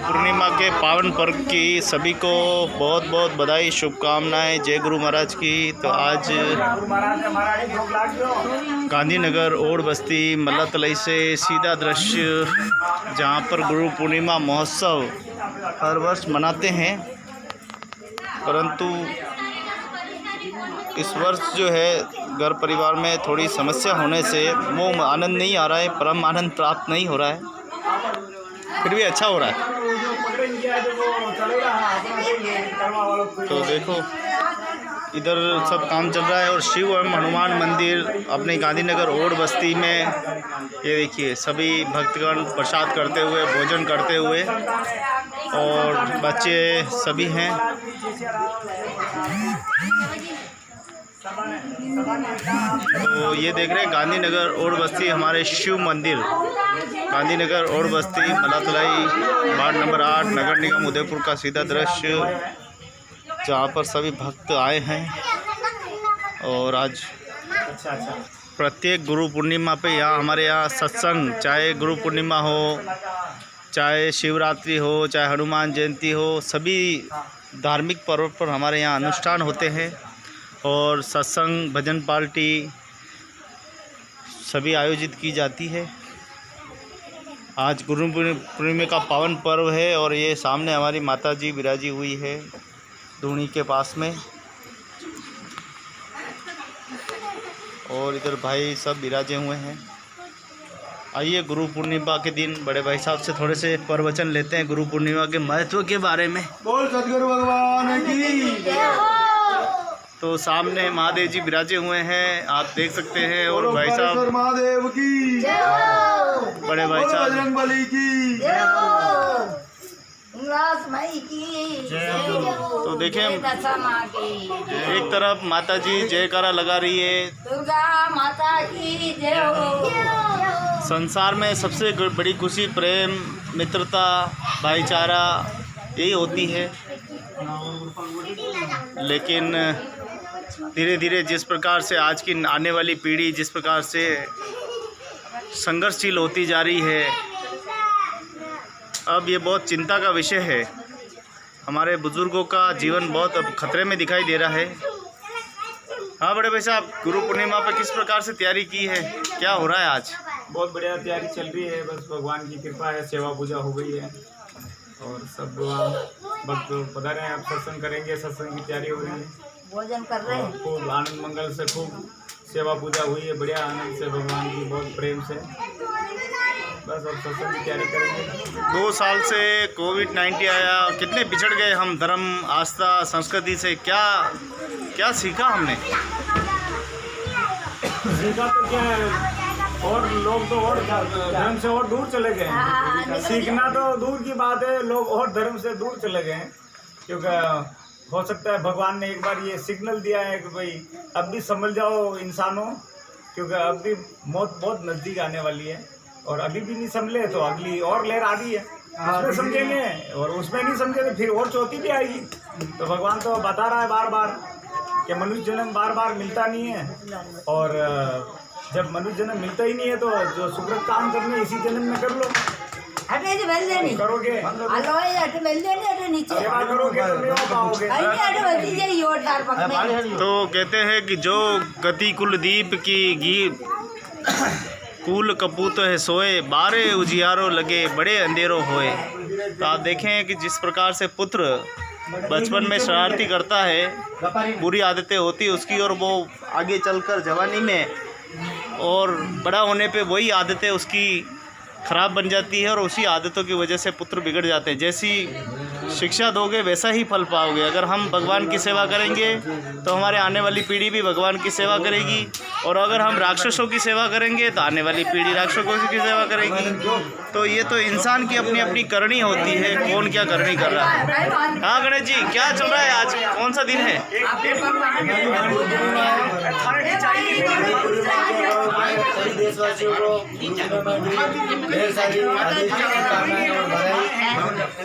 पूर्णिमा के पावन पर्व की सभी को बहुत बहुत बधाई, शुभकामनाएं। जय गुरु महाराज की। तो आज गांधीनगर ओड बस्ती मल्ला तलाई से सीधा दृश्य, जहां पर गुरु पूर्णिमा महोत्सव हर वर्ष मनाते हैं, परंतु इस वर्ष जो है घर परिवार में थोड़ी समस्या होने से वो आनंद नहीं आ रहा है, परम आनंद प्राप्त नहीं हो रहा है। फिर भी अच्छा हो रहा है। तो देखो इधर सब काम चल रहा है और शिव एवं हनुमान मंदिर अपने गांधीनगर ओड बस्ती में, ये देखिए सभी भक्तगण प्रसाद करते हुए, भोजन करते हुए, और बच्चे सभी हैं। तो ये देख रहे हैं गांधीनगर ओड बस्ती हमारे शिव मंदिर, गांधीनगर ओड बस्ती मल्ला तलाई वार्ड नंबर 8 नगर निगम उदयपुर का सीधा दृश्य, जहाँ पर सभी भक्त आए हैं। और आज प्रत्येक गुरु पूर्णिमा पे यहाँ हमारे यहाँ सत्संग, चाहे गुरु पूर्णिमा हो, चाहे शिवरात्रि हो, चाहे हनुमान जयंती हो, सभी धार्मिक पर्व पर हमारे यहाँ अनुष्ठान होते हैं और सत्संग, भजन पार्टी सभी आयोजित की जाती है। आज गुरु पूर्णिमा का पावन पर्व है और ये सामने हमारी माता जी विराजी हुई है धूनी के पास में, और इधर भाई सब विराजे हुए हैं। आइए गुरु पूर्णिमा के दिन बड़े भाई साहब से थोड़े से प्रवचन लेते हैं गुरु पूर्णिमा के महत्व के बारे में। बोल सतगुरु भगवान की। तो सामने महादेव जी विराजे हुए हैं, आप देख सकते हैं, और भाई साहब महादेव की, बड़े भाई साहब बजरंगबली की, तो देखें एक तरफ माता जी जयकारा लगा रही है, दुर्गा माता की जय हो। संसार में सबसे बड़ी खुशी प्रेम, मित्रता, भाईचारा यही होती है। लेकिन धीरे धीरे जिस प्रकार से आज की आने वाली पीढ़ी जिस प्रकार से संघर्षशील होती जा रही है, अब ये बहुत चिंता का विषय है। हमारे बुजुर्गों का जीवन बहुत अब खतरे में दिखाई दे रहा है। हाँ बड़े भाई साहब, गुरु पूर्णिमा पर किस प्रकार से तैयारी की है, क्या हो रहा है आज? बहुत बढ़िया तैयारी चल रही है, बस भगवान की कृपा है, सेवा पूजा हो गई है और सब भक्त पधारे हैं। अब सत्संग करेंगे, सत्संग की तैयारी हो रही है, भोजन कर रहे हैं। खूब आनंद मंगल से खूब सेवा पूजा हुई है, बढ़िया आनंद से, भगवान की बहुत प्रेम से। बस अब सत्संग की तैयारी करेंगे। 2 साल से कोविड-19 आया, कितने बिछड़ गए हम धर्म, आस्था, संस्कृति से। क्या सीखा हमने? सीखा तो क्या है, और लोग तो और धर्म से और दूर चले गए हैं। सीखना तो दूर की बात है, लोग और धर्म से दूर चले गए हैं, क्योंकि हो सकता है भगवान ने एक बार ये सिग्नल दिया है कि भाई अब भी समझ जाओ इंसानों, क्योंकि अब भी मौत बहुत नज़दीक आने वाली है, और अभी भी नहीं समझे तो अगली और लहर आ रही है, उसमें समझेंगे, और उसमें नहीं समझे तो फिर और चौथी भी आएगी। तो भगवान तो बता रहा है बार बार कि मनुष्य जन्म बार बार मिलता नहीं है, और जब मनुष्य जन्म मिलता ही नहीं है तो जो सुकृत काम करने इसी जन्म में कर लो। करोगे सेवा करोगे तो मेवा पाओगे। तो कहते हैं कि जो गति कुलदीप की गी कुल कपूत है सोए, बारे उजियारो लगे बड़े अंधेरों होए। तो आप देखें कि जिस प्रकार से पुत्र बचपन में शरारती करता है, बुरी आदतें होती है उसकी, और वो आगे चलकर जवानी में और बड़ा होने पे वही आदतें उसकी ख़राब बन जाती है, और उसी आदतों की वजह से पुत्र बिगड़ जाते हैं। जैसी शिक्षा दोगे वैसा ही फल पाओगे। अगर हम भगवान की सेवा करेंगे तो हमारे आने वाली पीढ़ी भी भगवान की सेवा करेगी, और अगर हम राक्षसों की सेवा करेंगे तो आने वाली पीढ़ी राक्षसों की सेवा करेगी। तो ये तो इंसान की अपनी अपनी करनी होती है, कौन क्या करनी कर रहा है। हाँ गणेश जी, क्या चल रहा है आज, कौन सा दिन है? देशवासियों को ढेर सारी शुभकामनाएं और बधाई।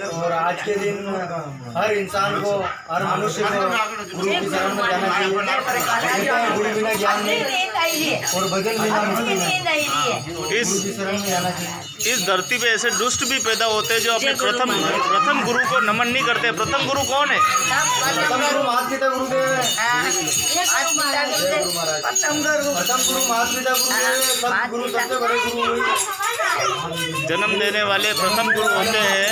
और आज के दिन हर इंसान को, हर मनुष्य को गुरु की शरण में जाना चाहिए। गुरु बिना ज्ञान नहीं। आई रही है, और भजन लेना अब उसकी नींद आई रही है। इस गुरु की शरण में आना चाहिए। इस धरती पे ऐसे दुष्ट भी पैदा होते हैं जो अपने प्रथम गुरु को नमन नहीं करते। प्रथम गुरु कौन है? प्रथम गुरु महापिता गुरुदेव है। प्रथम गुरु प्रथम गुरु महापिता गुरुदेव है। सब गुरु सबसे बड़े गुरु वही। जन्म देने वाले प्रथम गुरु होते हैं।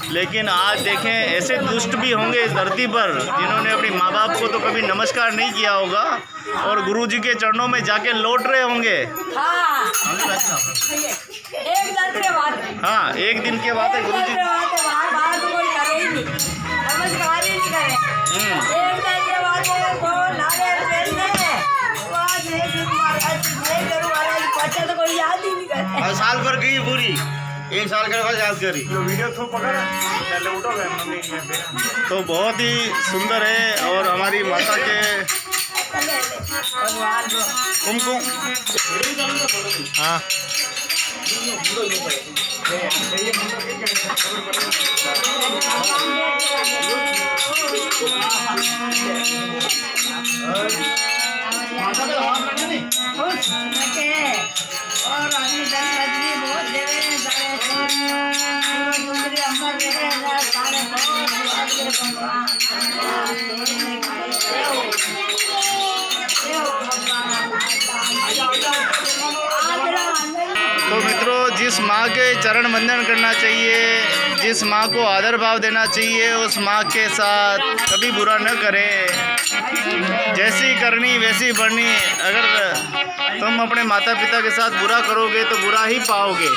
लेकिन आज देखें ऐसे दुष्ट भी होंगे इस धरती पर जिन्होंने अपने माँ बाप को तो कभी नमस्कार नहीं किया होगा और गुरु जी के चरणों में जाके लौट रहे होंगे। हाँ, एक दिन के बाद हाँ, एक दिन के बाद है गुरु जी। बाहर तो कोई करे ही नहीं, नमस्कार ही नहीं करे। एक दिन के बाद वो नारे ट्रेन में वो आज नहीं करूँ महाराज पहुंचा तो कोई याद ही नहीं करे। साल भर गई पूरी, एक साल के बाद याद करी। जो वीडियो थ्रू पकड़ पहले उठो गए मम्मी में तो बहुत ही सुंदर है और हमारी माता के कुमकुम हाँ और आदमी बहुत देवे तो मित्रों, जिस माँ के चरण वंदन करना चाहिए, जिस माँ को आदर भाव देना चाहिए, उस माँ के साथ कभी बुरा न करें। जैसी करनी वैसी बढ़नी। अगर तुम अपने माता पिता के साथ बुरा करोगे तो बुरा ही पाओगे।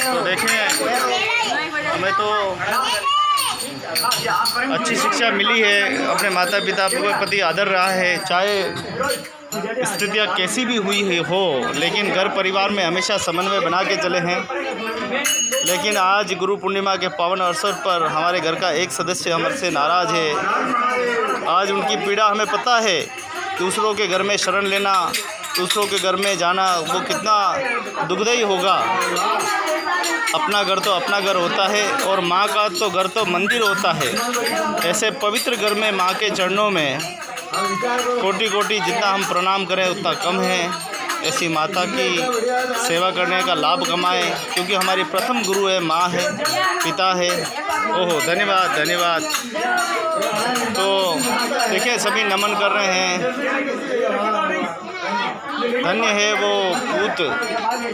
तो देखें, हमें तो अच्छी शिक्षा मिली है, अपने माता पिता के प्रति आदर रहा है, चाहे स्थितियाँ कैसी भी हुई हो, लेकिन घर परिवार में हमेशा समन्वय बना के चले हैं। लेकिन आज गुरु पूर्णिमा के पावन अवसर पर हमारे घर का एक सदस्य हमसे नाराज़ है। आज उनकी पीड़ा हमें पता है। दूसरों के घर में शरण लेना, दूसरों के घर में जाना वो कितना दुखदायी होगा। अपना घर तो अपना घर होता है और माँ का तो घर तो मंदिर होता है। ऐसे पवित्र घर में माँ के चरणों में कोटि कोटि जितना हम प्रणाम करें उतना कम है। ऐसी माता की सेवा करने का लाभ कमाएं, क्योंकि हमारी प्रथम गुरु है, माँ है, पिता है। ओहो, धन्यवाद धन्यवाद। तो देखिए, सभी नमन कर रहे हैं। धन्य है वो पूत,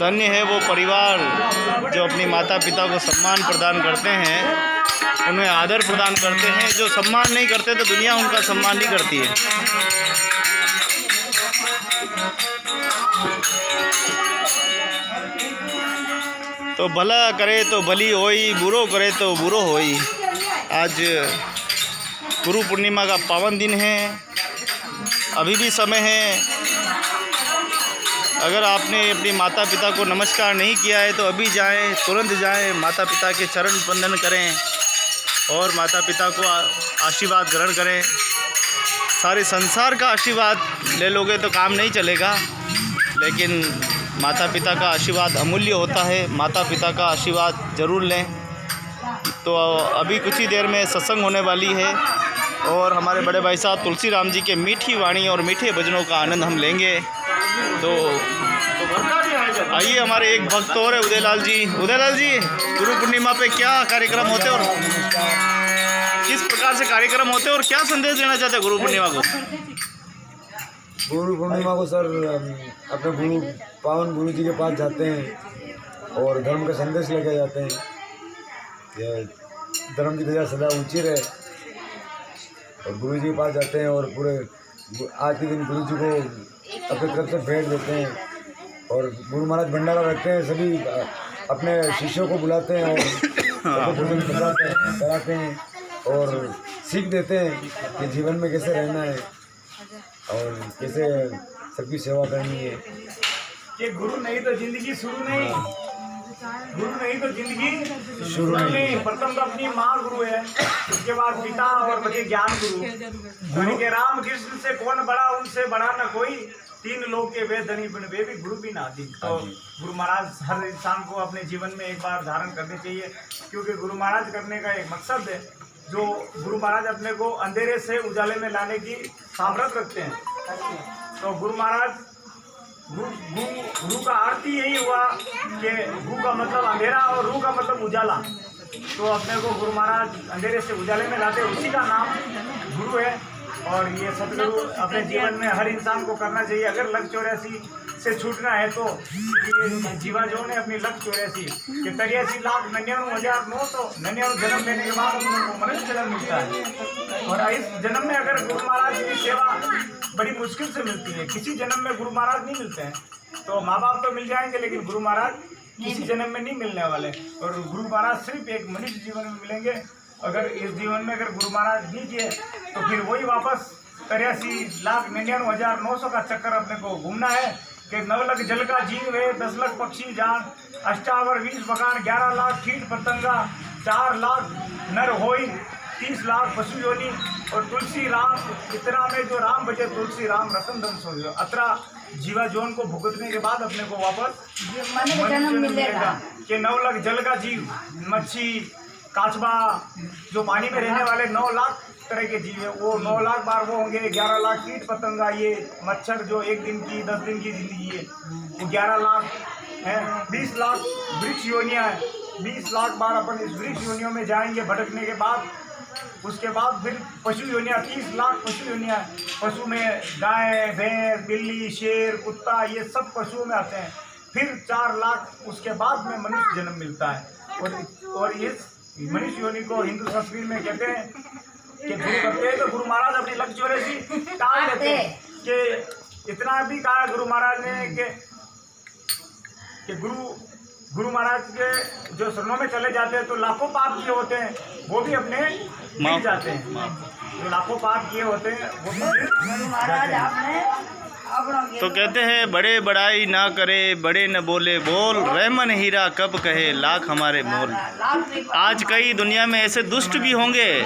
धन्य है वो परिवार जो अपनी माता पिता को सम्मान प्रदान करते हैं, उन्हें आदर प्रदान करते हैं। जो सम्मान नहीं करते तो दुनिया उनका सम्मान नहीं करती है। तो भला करे तो भली होई, बुरो करे तो बुरो होई। आज गुरु पूर्णिमा का पावन दिन है, अभी भी समय है। अगर आपने अपनी माता पिता को नमस्कार नहीं किया है तो अभी जाएं, तुरंत जाएं, माता पिता के चरण वंदन करें और माता पिता को आशीर्वाद ग्रहण करें। सारे संसार का आशीर्वाद ले लोगे तो काम नहीं चलेगा, लेकिन माता पिता का आशीर्वाद अमूल्य होता है। माता पिता का आशीर्वाद ज़रूर लें। तो अभी कुछ ही देर में सत्संग होने वाली है और हमारे बड़े भाई साहब तुलसी राम जी के मीठी वाणी और मीठे भजनों का आनंद हम लेंगे। तो आइए, हमारे एक भक्त और है उदयलाल जी। उदयलाल जी, गुरु पूर्णिमा पे क्या कार्यक्रम होते हैं और किस प्रकार से कार्यक्रम होते हैं और क्या संदेश देना चाहते हैं गुरु पूर्णिमा को? गुरु पूर्णिमा को सर अपने गुरु पावन गुरु जी के पास जाते हैं और धर्म का संदेश लेके जाते हैं। यह धर्म की ध्वजा सदा ऊंची रहे और गुरु जी के पास जाते हैं और पूरे आज के दिन गुरु जी को अपनी तरफ से भेंट देते हैं और गुरु महाराज भंडारा रखते हैं। सभी अपने शिष्यों को बुलाते हैं और सबको भोजन कराते हैं और सीख देते हैं कि जीवन में कैसे रहना है और कैसे सबकी सेवा करनी है। कि गुरु नहीं तो जिंदगी शुरू नहीं, गुरु नहीं तो जिंदगी शुरू नहीं। प्रथम तो अपनी माँ गुरु है, उसके बाद पिता और बचे ज्ञान गुरु। के राम कृष्ण से कौन बड़ा, उनसे बड़ा न कोई। तीन लोग के वेद धनी बन, वे भी गुरु भी ना दी। तो गुरु महाराज हर इंसान को अपने जीवन में एक बार धारण करने चाहिए, क्योंकि गुरु महाराज करने का एक मकसद है जो गुरु महाराज अपने को अंधेरे से उजाले में लाने की सामर्थ रखते हैं। तो गुरु महाराज गुरु का अर्थ ही यही हुआ कि गु का मतलब अंधेरा और रू का मतलब उजाला। तो अपने को गुरु महाराज अंधेरे से उजाले में लाते, उसी का नाम गुरु है। और ये सतगुरु अपने जीवन में हर इंसान को करना चाहिए। अगर लक्ष्य 84 से छूटना है तो ये जीवा जो ने अपनी लक्ष्य 84 कि 83,99,999 जन्म लेने के बाद उनको मनुष्य जन्म मिलता है। और इस जन्म में अगर गुरु महाराज की सेवा बड़ी मुश्किल से मिलती है, किसी जन्म में गुरु महाराज नहीं मिलते हैं। तो माँ बाप तो मिल जाएंगे लेकिन गुरु महाराज किसी जन्म में नहीं मिलने वाले। और गुरु महाराज सिर्फ एक मनुष्य जीवन में मिलेंगे। अगर इस जीवन में अगर गुरु महाराज नहीं किए तो फिर वही वापस 83,99,900 का चक्कर अपने को घूमना है कि 9 लाख जल का जीव है, 10 लाख पक्षी जान, 28 बकान, 11 लाख कीट पतंगा, 4 लाख नर होई, 30 लाख पशु योनि और तुलसी राम इतना में जो राम बचे तुलसी राम रतन धन सो गयो। अतरा जीवा जोन को भुगतने के बाद अपने को वापस मनुष्य जन्म मिलेगा कि 9 लाख जल का जीव, मच्छी, काचबा, जो पानी में रहने वाले 9 लाख तरह के जीव है, वो 9 लाख बार वो होंगे। 11 लाख कीट पतंगा, ये मच्छर जो 1 दिन की 10 दिन की जिंदगी है वो 11 लाख है। 20 लाख वृक्ष योनियाँ है, 20 लाख बार अपन इस वृक्ष योनियों में जाएंगे भटकने के बाद। उसके बाद फिर पशु योनियाँ, 30 लाख पशु योनियाँ। पशु में गाय, भैंस, बिल्ली, शेर, कुत्ता, ये सब पशुओं में आते हैं। फिर 4 लाख उसके बाद में मनुष्य जन्म मिलता है। और इस मनुष्य योनि को हिंदू संस्कृति में कहते हैं कि गुरु करते हैं। तो गुरु महाराज अपनी लक्ष्य 84 टाल देते हैं कि इतना भी कहा गुरु महाराज ने कि गुरु महाराज के जो शरणों में चले जाते हैं तो लाखों पाप किए होते हैं वो भी अपने मिट जाते हैं। जो लाखों पाप किए होते हैं वो भी गुरु महाराज आपने तो कहते हैं बड़े बड़ाई ना करे, बड़े न बोले बोल, रहमन हीरा कब कहे लाख हमारे मोल। आज कई दुनिया में ऐसे दुष्ट भी होंगे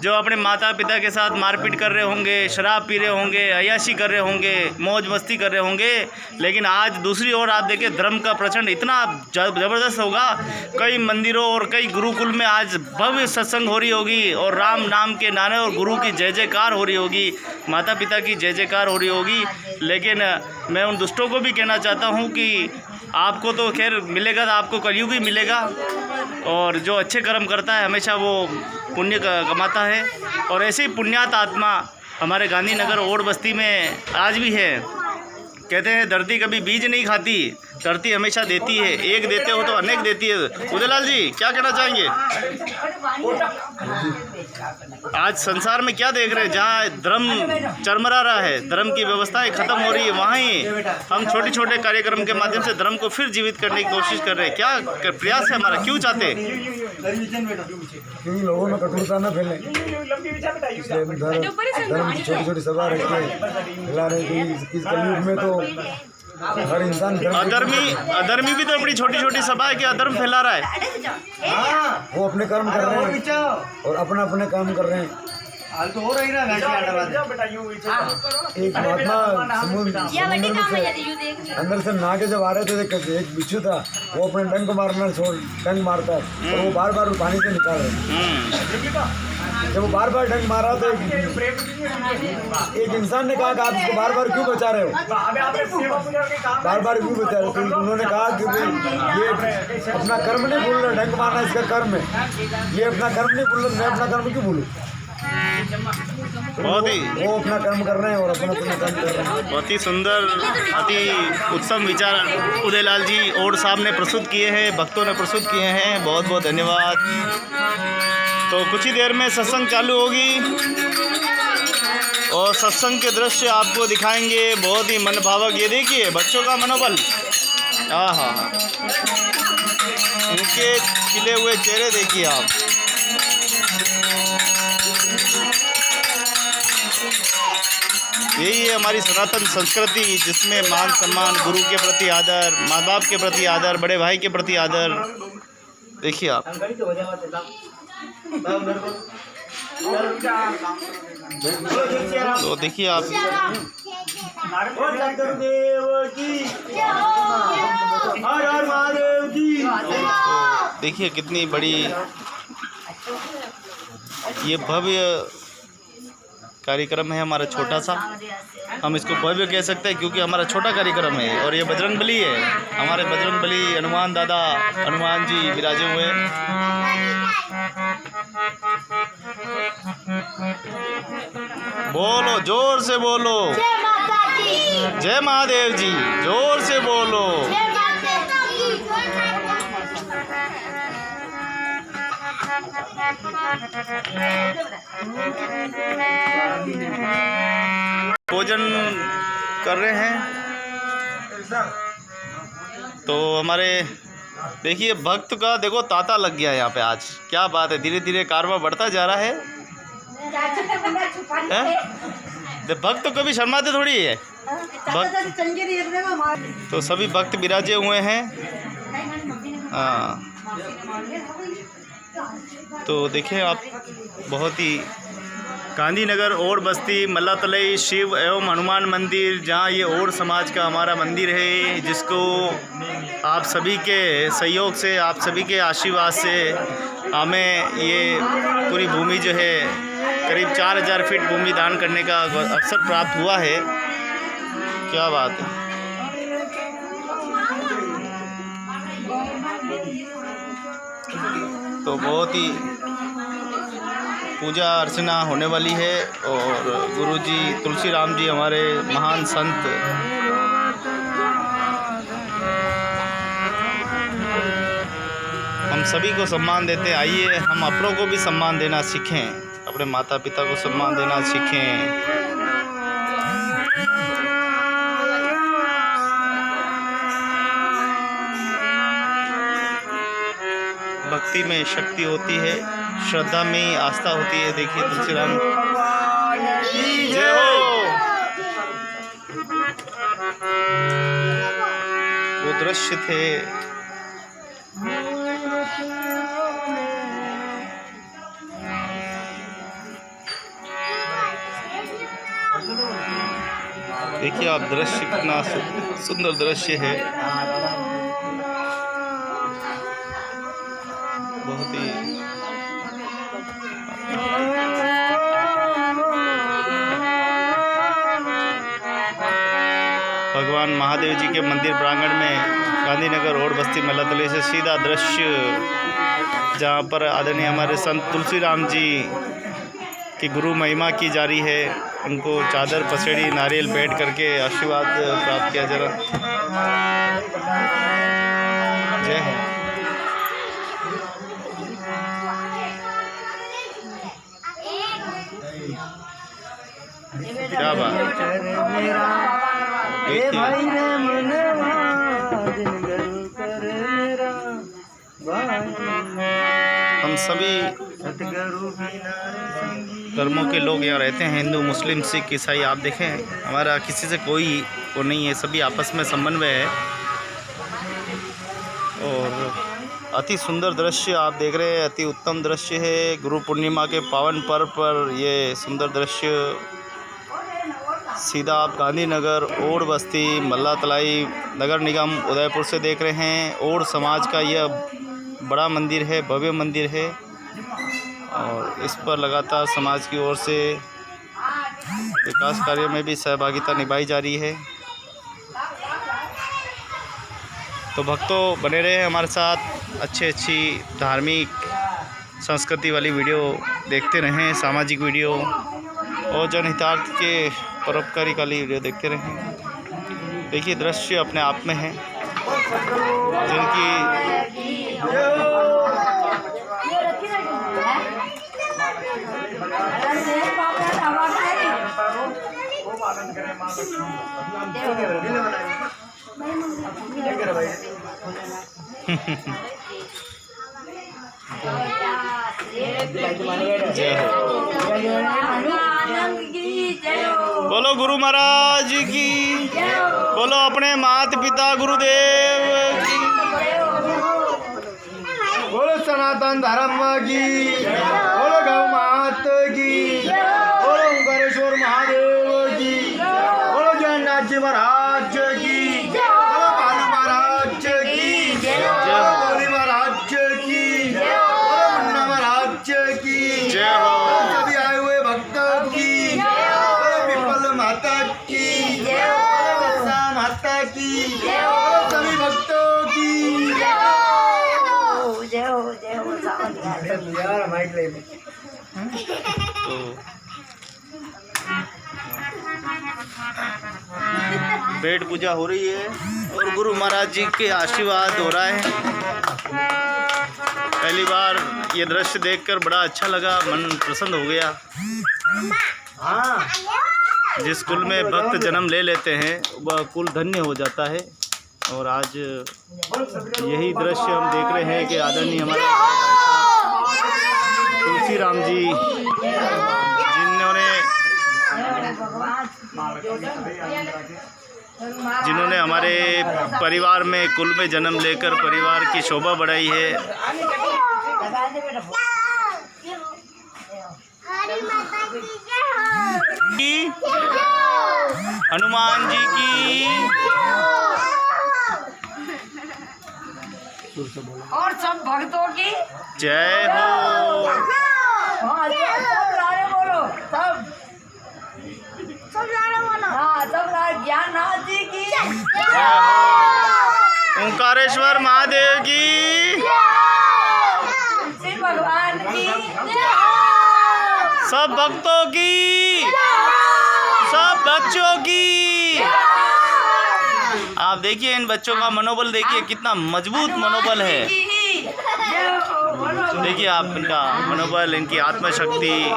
जो अपने माता पिता के साथ मारपीट कर रहे होंगे, शराब पी रहे होंगे, अय्याशी कर रहे होंगे, मौज मस्ती कर रहे होंगे। लेकिन आज दूसरी ओर आप देखें धर्म का प्रचंड इतना ज़बरदस्त होगा। कई मंदिरों और कई गुरुकुल में आज भव्य सत्संग हो रही होगी और राम नाम के नारे और गुरु की जय जयकार हो रही होगी, माता पिता की जय जयकार हो रही होगी। लेकिन मैं उन दुष्टों को भी कहना चाहता हूँ कि आपको तो खैर मिलेगा, तो आपको कलयुग भी मिलेगा। और जो अच्छे कर्म करता है हमेशा वो पुण्य कमाता है। और ऐसे ही पुण्यात आत्मा हमारे गांधीनगर ओड बस्ती में आज भी है। कहते हैं धरती कभी बीज नहीं खाती, धरती हमेशा देती है। एक देते हो तो अनेक देती है। उदयलाल जी क्या कहना चाहेंगे? आज संसार में क्या देख रहे हैं, जहाँ धर्म चरमरा रहा है, धर्म की व्यवस्थाएं खत्म हो रही है, वहाँ ही हम छोटे छोटे कार्यक्रम के माध्यम से धर्म को फिर जीवित करने की कोशिश कर रहे हैं। क्या प्रयास है हमारा, क्यों चाहते हैं? क्योंकि लोगों में कठोरता न फैले, इसलिए धर्म की छोटी छोटी सभा रख के खिला रहे हैं। इस कलयुग में तो हर इंसान अधर्मी भी तो अपनी छोटी छोटी सभा है कि अधर्म फैला रहा है। वो अपने कर्म कर रहे हैं और अपना अपने काम कर रहे हैं। हाल तो हो रही ना एक महात्मा समुद्र में अंदर से नहा के जब आ रहे थे, एक बिच्छू था, वो अपने डंक मारता है और वो बार बार पानी से निकाल रहे। जब वो बार बार डंक मारा तो एक इंसान ने कहा कि आप इसको बार बार क्यों बचा रहे हो, बार बार क्यों बचा रहे हो? तो उन्होंने कहा कि ये अपना कर्म नहीं भूल रहा, डंक मारना इसका कर्म है, ये अपना कर्म नहीं भूल रहा, मैं अपना कर्म क्यों भूलूं? बहुत ही वो अपना कर्म कर रहे हैं और अपना कर्म कर रहे हैं। बहुत ही सुंदर, अति उत्तम विचार उदयलाल जी ओड साहब ने प्रस्तुत किए हैं, भक्तों ने प्रस्तुत किए हैं। बहुत बहुत धन्यवाद। तो कुछ ही देर में सत्संग चालू होगी और सत्संग के दृश्य आपको दिखाएंगे, बहुत ही मनभावक। ये देखिए बच्चों का मनोबल, हाँ, उनके खिले हुए चेहरे देखिए आप। यही है हमारी सनातन संस्कृति, जिसमें मान सम्मान, गुरु के प्रति आदर, माँ बाप के प्रति आदर, बड़े भाई के प्रति आदर। देखिए आप, तो देखिए आप, देखिए कितनी बड़ी ये भव्य कार्यक्रम है हमारा छोटा सा, हम इसको भव्य कह सकते हैं क्योंकि हमारा छोटा कार्यक्रम है। और ये बजरंगबली है, हमारे बजरंगबली हनुमान दादा, हनुमान जी विराजे हुए हैं। बोलो, जोर से बोलो, जय महादेव जी, जोर से बोलो। भोजन कर रहे हैं तो हमारे देखिए भक्त का देखो तांता लग गया यहाँ पे आज। क्या बात है, धीरे धीरे कारवां बढ़ता जा रहा है। भक्त तो कभी शर्माते थोड़ी है भक्त। तो सभी भक्त विराजे हुए हैं। हाँ, तो देखें आप, बहुत ही गांधीनगर और बस्ती मल्ला तलई शिव एवं हनुमान मंदिर, जहाँ ये और समाज का हमारा मंदिर है, जिसको आप सभी के सहयोग से, आप सभी के आशीर्वाद से हमें ये पूरी भूमि जो है करीब 4000 फीट भूमि दान करने का अवसर प्राप्त हुआ है। क्या बात है। तो बहुत ही पूजा अर्चना होने वाली है और गुरुजी तुलसी राम जी हमारे महान संत हम सभी को सम्मान देते हैं। आइए हम अपनों को भी सम्मान देना सीखें, अपने माता पिता को सम्मान देना सीखें। भक्ति में शक्ति होती है, श्रद्धा में आस्था होती है। देखिए तुलसी राम जय हो, वो दृश्य थे। देखिए आप दृश्य, कितना सुंदर दृश्य है। बहुत ही भगवान महादेव जी के मंदिर प्रांगण में गांधीनगर और बस्ती मल्ला तलई से सीधा दृश्य, जहाँ पर आदरणीय हमारे संत तुलसी राम जी की गुरु महिमा की जा रही है। उनको चादर पसेड़ी नारियल बैठ करके आशीर्वाद प्राप्त किया जा रहा। जय हो। क्या बात, हम सभी धर्मों के लोग यहाँ रहते हैं, हिंदू मुस्लिम सिख ईसाई। आप देखें हमारा किसी से कोई वो नहीं है, सभी आपस में समन्वय है। और अति सुंदर दृश्य आप देख रहे हैं, अति उत्तम दृश्य है। गुरु पूर्णिमा के पावन पर्व पर ये सुंदर दृश्य सीधा आप गांधीनगर और बस्ती मल्ला तलई नगर निगम उदयपुर से देख रहे हैं। और समाज का यह बड़ा मंदिर है, भव्य मंदिर है और इस पर लगातार समाज की ओर से विकास कार्य में भी सहभागिता निभाई जा रही है। तो भक्तों बने रहे हमारे साथ, अच्छी धार्मिक संस्कृति वाली वीडियो देखते रहें, सामाजिक वीडियो और जनहितार्थ के परोपकारी वाली वीडियो देखते रहें। देखिए दृश्य अपने आप में है, जिनकी बोलो गुरु महाराज की, बोलो अपने माता पिता गुरुदेव की, बोलो सनातन धर्म की, बोलो गौ माता की, बोलो ओंकारेश्वर महादेव की, बोलो जगन्नाथ जी महाराज की, बोलो भानु महाराज की, बोलो गौरी महाराज की, बोलो मुन्ना महाराज की। जय हो। जय हो सावन का। यार माइक ले ले। तो पेट पूजा हो रही है और गुरु महाराज जी के आशीर्वाद हो रहा है। पहली बार ये दृश्य देखकर बड़ा अच्छा लगा, मन प्रसन्न हो गया। हाँ जिस कुल में भक्त जन्म ले लेते हैं वह कुल धन्य हो जाता है। और आज यही दृश्य हम देख रहे हैं कि आदरणीय हमारे तुलसी राम जी जिन्होंने हमारे परिवार में कुल में जन्म लेकर परिवार की शोभा बढ़ाई है। हनुमान जी की और सब भक्तों की जय हो। हाँ सब नारे बोलो, सब नारे बोलो। हाँ सब नारे, ज्ञाननाथ जी की जय हो। ओंकारेश्वर महादेव की, शिव भगवान की, सब भक्तों की, सब बच्चों की। आप देखिए इन बच्चों का मनोबल, देखिए कितना मजबूत मनोबल है। देखिए आप इनका मनोबल, इनकी आत्मशक्ति।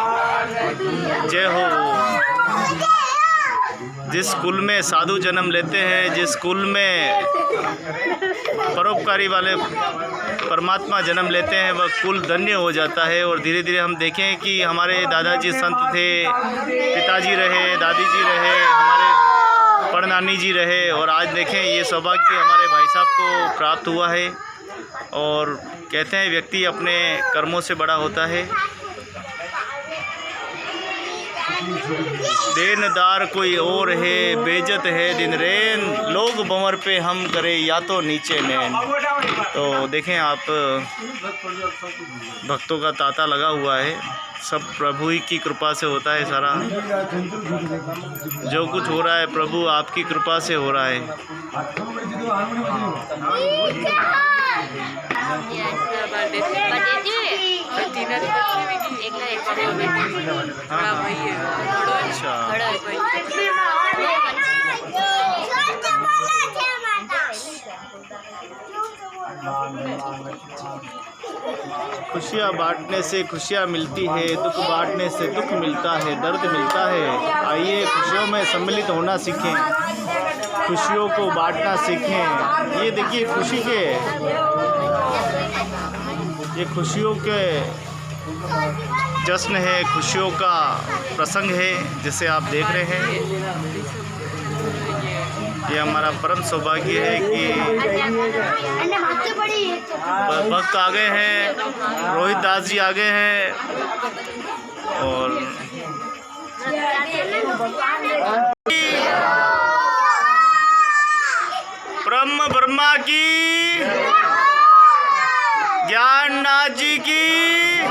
जय हो। जिस कुल में साधु जन्म लेते हैं, जिस कुल में परोपकारी वाले परमात्मा जन्म लेते हैं, वह कुल धन्य हो जाता है। और धीरे धीरे हम देखें कि हमारे दादाजी संत थे, पिताजी रहे, दादी जी रहे, हमारे परनानी जी रहे, और आज देखें ये सौभाग्य हमारे भाई साहब को प्राप्त हुआ है। और कहते हैं व्यक्ति अपने कर्मों से बड़ा होता है। देनदार कोई और है, बेइज्जत है दिन रैन, लोग भंवर पे हम करे या तो नीचे नैन। तो देखें आप, भक्तों का तांता लगा हुआ है। सब प्रभु ही की कृपा से होता है सारा। जो कुछ हो रहा है प्रभु आपकी कृपा से हो रहा है। खुशियाँ बांटने से खुशियाँ मिलती है, दुख बांटने से दुख मिलता है, दर्द मिलता है। आइए खुशियों में सम्मिलित होना सीखें, खुशियों को बांटना सीखें। ये देखिए खुशी के, ये खुशियों के जश्न है, खुशियों का प्रसंग है जिसे आप देख रहे हैं। ये हमारा परम सौभाग्य है कि भक्त आ गए हैं, रोहित दास जी आ गए हैं। और ब्रह्म ब्रह्मा की, ज्ञाननाथ जी की,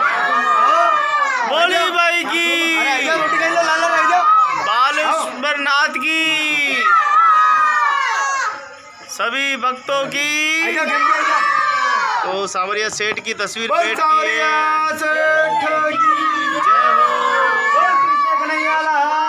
बोली भाई की, बालेश्वर नाथ की, सभी भक्तों की। तो सांवरिया सेठ की तस्वीर पेश की है। जय हो।